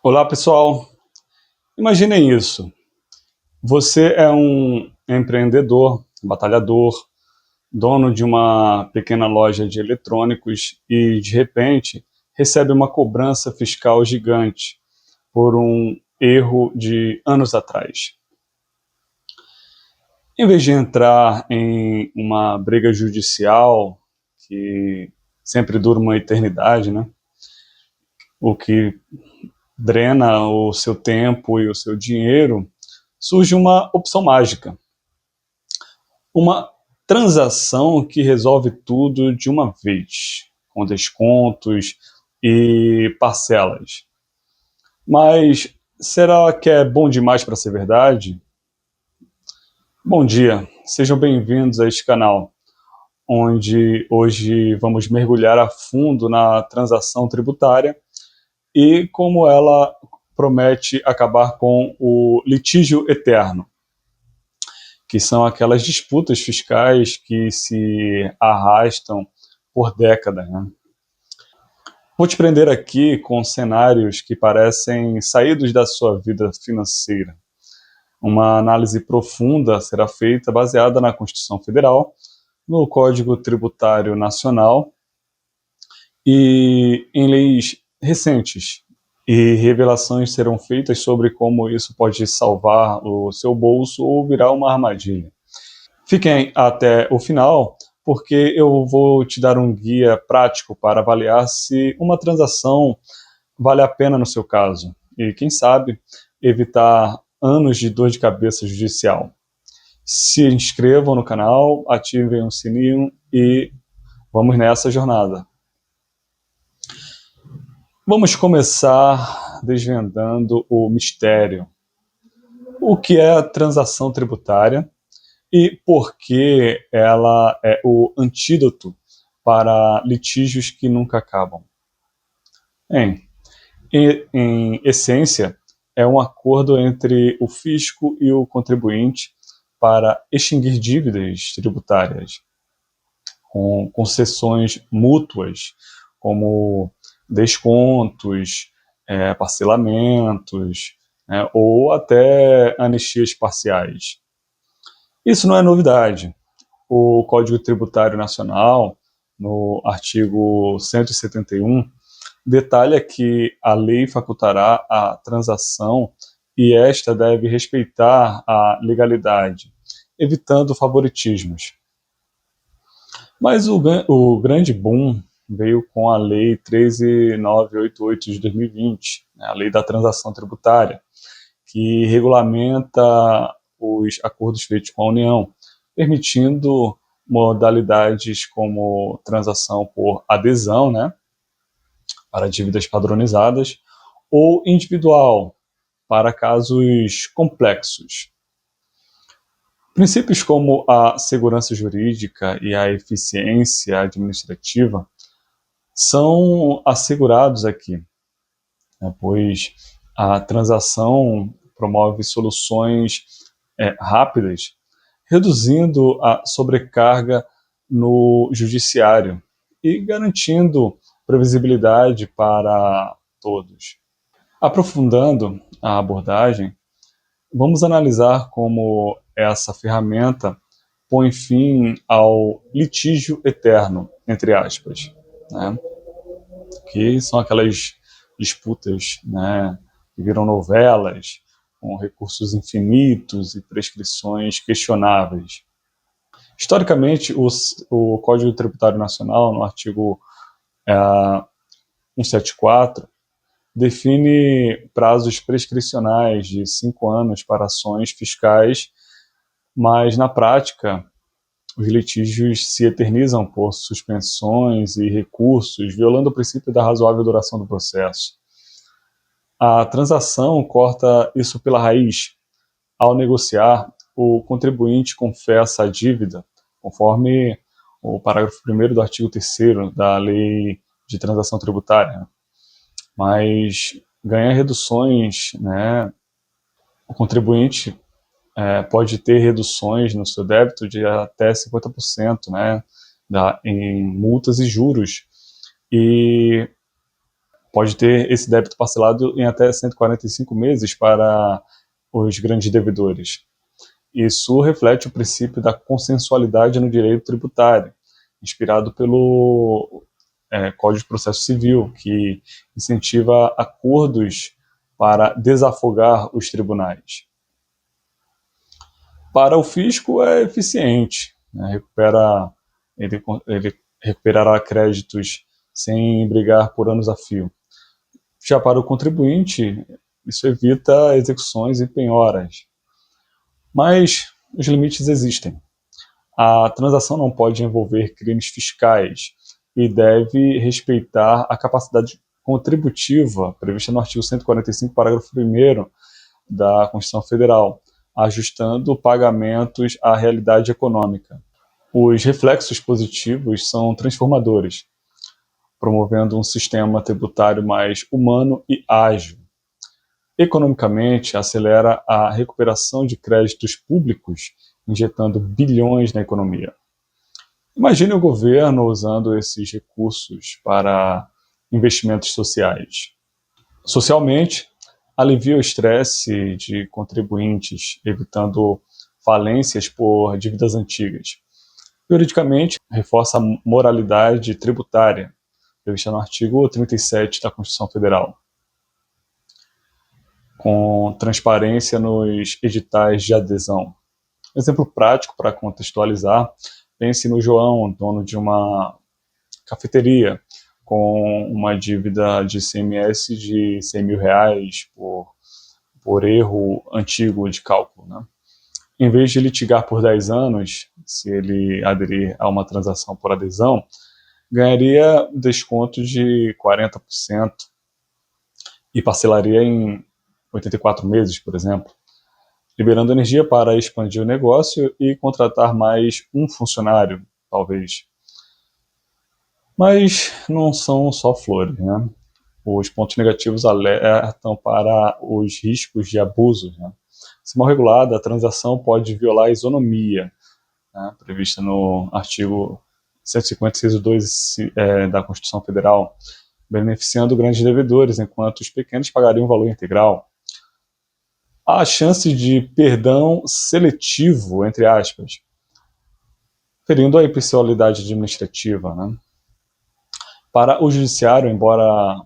Olá, pessoal. Imaginem isso. Você é um empreendedor, batalhador, dono de uma pequena loja de eletrônicos e, de repente, recebe uma cobrança fiscal gigante por um erro de anos atrás. Em vez de entrar em uma briga judicial, que sempre dura uma eternidade, né? O que drena o seu tempo e o seu dinheiro, surge uma opção mágica. Uma transação que resolve tudo de uma vez, com descontos e parcelas. Mas será que é bom demais para ser verdade? Bom dia, sejam bem-vindos a este canal, onde hoje vamos mergulhar a fundo na transação tributária e como ela promete acabar com o litígio eterno, que são aquelas disputas fiscais que se arrastam por décadas, né? Vou te prender aqui com cenários que parecem saídos da sua vida financeira. Uma análise profunda será feita baseada na Constituição Federal, no Código Tributário Nacional e em leis recentes. E revelações serão feitas sobre como isso pode salvar o seu bolso ou virar uma armadilha. Fiquem até o final, porque eu vou te dar um guia prático para avaliar se uma transação vale a pena no seu caso. E, quem sabe, evitar anos de dor de cabeça judicial. Se inscrevam no canal, ativem o sininho e vamos nessa jornada. Vamos começar desvendando o mistério. O que é a transação tributária? E por que ela é o antídoto para litígios que nunca acabam? Em, em essência, é um acordo entre o fisco e o contribuinte para extinguir dívidas tributárias, com concessões mútuas, como descontos, parcelamentos, ou até anistias parciais. Isso não é novidade. O Código Tributário Nacional, no artigo 171, detalha que a lei facultará a transação e esta deve respeitar a legalidade, evitando favoritismos. Mas o grande boom veio com a Lei 13.988 de 2020, a Lei da Transação Tributária, que regulamenta os acordos feitos com a União, permitindo modalidades como transação por adesão, né, para dívidas padronizadas, ou individual, para casos complexos. Princípios como a segurança jurídica e a eficiência administrativa são assegurados aqui, né, pois a transação promove soluções rápidas, reduzindo a sobrecarga no judiciário e garantindo previsibilidade para todos. Aprofundando a abordagem, vamos analisar como essa ferramenta põe fim ao litígio eterno, entre aspas, né? Que são aquelas disputas, né, que viram novelas, com recursos infinitos e prescrições questionáveis. Historicamente, o Código Tributário Nacional, no artigo 174, define prazos prescricionais de 5 anos para ações fiscais, mas, na prática, os litígios se eternizam por suspensões e recursos, violando o princípio da razoável duração do processo. A transação corta isso pela raiz. Ao negociar, o contribuinte confessa a dívida, conforme o parágrafo 1º do artigo 3º da Lei de Transação Tributária, mas ganha reduções, né? O contribuinte pode ter reduções no seu débito de até 50%, né, em multas e juros. E pode ter esse débito parcelado em até 145 meses para os grandes devedores. Isso reflete o princípio da consensualidade no direito tributário, inspirado pelo Código de Processo Civil, que incentiva acordos para desafogar os tribunais. Para o fisco é eficiente, né? Ele recuperará créditos sem brigar por anos a fio. Já para o contribuinte, isso evita execuções e penhoras. Mas os limites existem. A transação não pode envolver crimes fiscais e deve respeitar a capacidade contributiva prevista no artigo 145, parágrafo 1º da Constituição Federal, ajustando pagamentos à realidade econômica. Os reflexos positivos são transformadores, promovendo um sistema tributário mais humano e ágil. Economicamente, acelera a recuperação de créditos públicos, injetando bilhões na economia. Imagine o governo usando esses recursos para investimentos sociais. Socialmente, alivia o estresse de contribuintes, evitando falências por dívidas antigas. Juridicamente, reforça a moralidade tributária, prevista no artigo 37 da Constituição Federal, com transparência nos editais de adesão. Um exemplo prático para contextualizar, pense no João, dono de uma cafeteria, com uma dívida de ICMS de R$100.000 por erro antigo de cálculo, né? Em vez de litigar por 10 anos, se ele aderir a uma transação por adesão, ganharia desconto de 40% e parcelaria em 84 meses, por exemplo, liberando energia para expandir o negócio e contratar mais um funcionário, talvez. Mas não são só flores, né? Os pontos negativos alertam para os riscos de abusos, né? Se mal regulada, a transação pode violar a isonomia, né, prevista no artigo 156, da Constituição Federal, beneficiando grandes devedores, enquanto os pequenos pagariam o valor integral. Há a chance de perdão seletivo, entre aspas, ferindo a imparcialidade administrativa, né? Para o judiciário, embora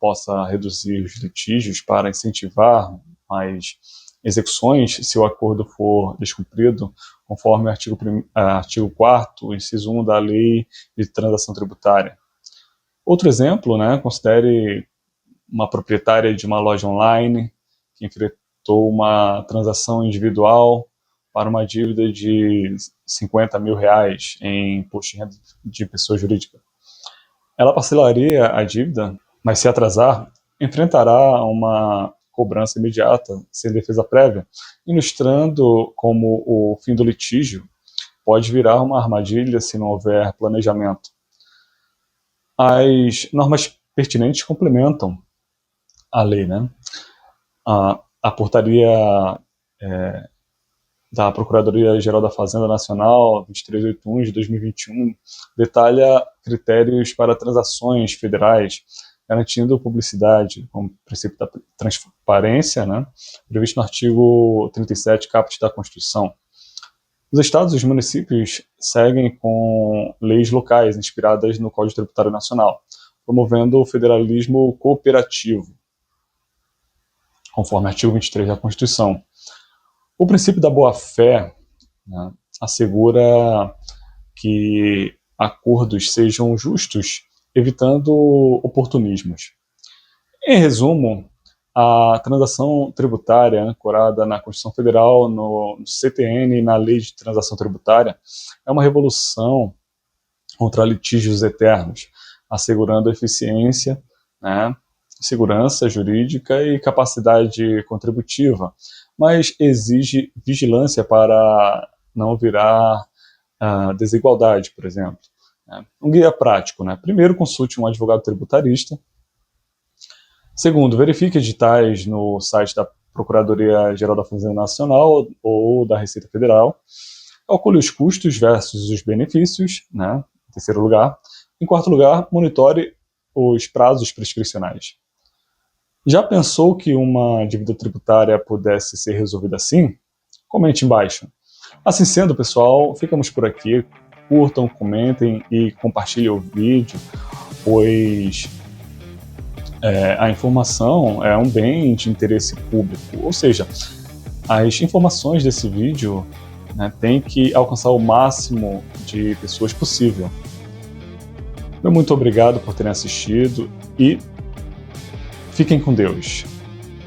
possa reduzir os litígios para incentivar mais execuções, se o acordo for descumprido, conforme o artigo 4º, inciso 1 da Lei de Transação Tributária. Outro exemplo, né, considere uma proprietária de uma loja online que enfrentou uma transação individual para uma dívida de R$50.000 em imposto de renda de pessoa jurídica. Ela parcelaria a dívida, mas se atrasar, enfrentará uma cobrança imediata, sem defesa prévia, ilustrando como o fim do litígio pode virar uma armadilha se não houver planejamento. As normas pertinentes complementam a lei, né? A portaria da Procuradoria-Geral da Fazenda Nacional, 2381 de 2021, detalha critérios para transações federais, garantindo publicidade, como princípio da transparência, né, previsto no artigo 37, caput da Constituição. Os estados e os municípios seguem com leis locais inspiradas no Código Tributário Nacional, promovendo o federalismo cooperativo, conforme o artigo 23 da Constituição. O princípio da boa-fé, né, assegura que acordos sejam justos, evitando oportunismos. Em resumo, a transação tributária ancorada na Constituição Federal, no CTN e na Lei de Transação Tributária é uma revolução contra litígios eternos, assegurando eficiência, né, segurança jurídica e capacidade contributiva, mas exige vigilância para não virar desigualdade, por exemplo. Um guia prático, né? Primeiro, consulte um advogado tributarista. Segundo, verifique editais no site da Procuradoria-Geral da Fazenda Nacional ou da Receita Federal. Calcule os custos versus os benefícios, né? Em terceiro lugar. Em quarto lugar, monitore os prazos prescricionais. Já pensou que uma dívida tributária pudesse ser resolvida assim? Comente embaixo. Assim sendo, pessoal, ficamos por aqui. Curtam, comentem e compartilhem o vídeo, pois a informação é um bem de interesse público, ou seja, as informações desse vídeo, né, têm que alcançar o máximo de pessoas possível. Muito obrigado por terem assistido e fiquem com Deus.